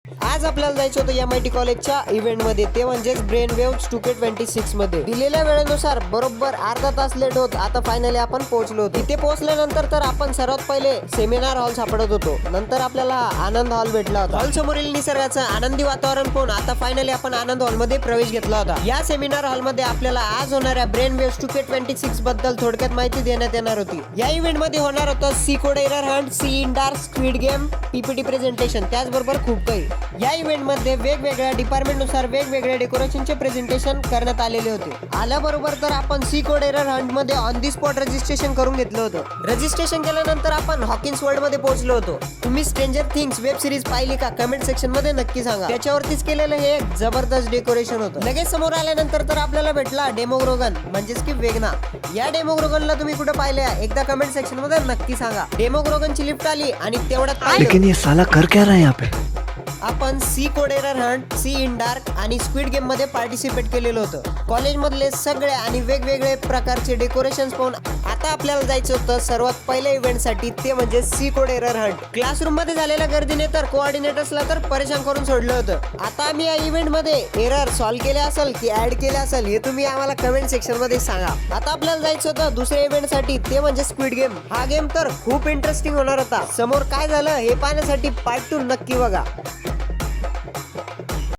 आज आपल्याला जायचं होतं MIT कॉलेजच्या इव्हेंट मध्ये, ते म्हणजेच ब्रेन वेव्ह 2K26 मध्ये. दिलेल्या वेळेनुसार बरोबर अर्धा तास लेट होत आता फायनली आपण पोहोचलो होतो. इथे पोहोचल्यानंतर तर आपण सर्वात पहिले सेमिनार हॉल सापडत होतो. नंतर आपल्याला आनंद हॉल भेटला होता. हॉल समोरील निसर्गाचं आनंदी वातावरण पाहून आता फायनली आपण आनंद हॉल मध्ये प्रवेश घेतला होता. या सेमिनार हॉल मध्ये आपल्याला आज होणाऱ्या ब्रेन वेव्ह 2K26 बद्दल थोडक्यात माहिती देण्यात येणार होती. या इव्हेंट मध्ये होणार होतं C code error hunt, C in dark, squid game, PPT presentation, त्याचबरोबर खूप काही. या इव्हेंट मध्ये वेगवेगळ्या डिपार्टमेंट नुसार वेगवेगळे डेकोरेशनचे प्रेझेंटेशन करण्यात आलेले होते. आल्याबरोबर तर आपण सी कोड एरर हंट मध्ये ऑन दी स्पॉट रजिस्ट्रेशन करून घेतलं होतं. रजिस्ट्रेशन केल्यानंतर आपण हॉकिन्स वर्ल्ड मध्ये पोहोचलो होतो. तुम्ही स्ट्रेंजर थिंग्स वेब सिरीज पाहिली का? कमेंट सेक्शन मध्ये नक्की सांगा. त्याच्यावरतीच केलेलं हे एक जबरदस्त डेकोरेशन होतं. लगेच समोर आल्यानंतर तर आपल्याला भेटला डेमोग्रोगन म्हणजेच की वेगना. या डेमोग्रोगनला तुम्ही कुठे पाहिल्या एकदा कमेंट सेक्शन मध्ये नक्की सांगा. डेमोग्रोगनची लिफ्ट आली आणि तेवढ्यात लेकिन ये साला कर क्या रहा है यहाँ पे? आपण C code error hunt, C in dark आणि स्क्विड गेम मध्ये पार्टिसिपेट केलेलं होतं. कॉलेज मधले सगळे आणि वेगवेगळे प्रकारचे डेकोरेशन पाहून आता आपल्याला जायचं होतं सर्वात पहिल्या इव्हेंट साठी, ते म्हणजे C code error hunt. Classroom मध्ये झालेल्या गर्दीने तर कोऑर्डिनेटर्सला तर परेशान करून सोडलं होतं. आता आम्ही या इव्हेंट मध्ये एरर सॉल्व्ह केले असेल की ऍड केले असेल हे तुम्ही आम्हाला कमेंट सेक्शन मध्ये सांगा. आता आपल्याला जायचं होतं दुसऱ्या इव्हेंट साठी, ते म्हणजे स्क्विड गेम. हा गेम तर खूप इंटरेस्टिंग होणार होता. समोर काय झालं हे पाहण्यासाठी पार्ट 2 नक्की बघा.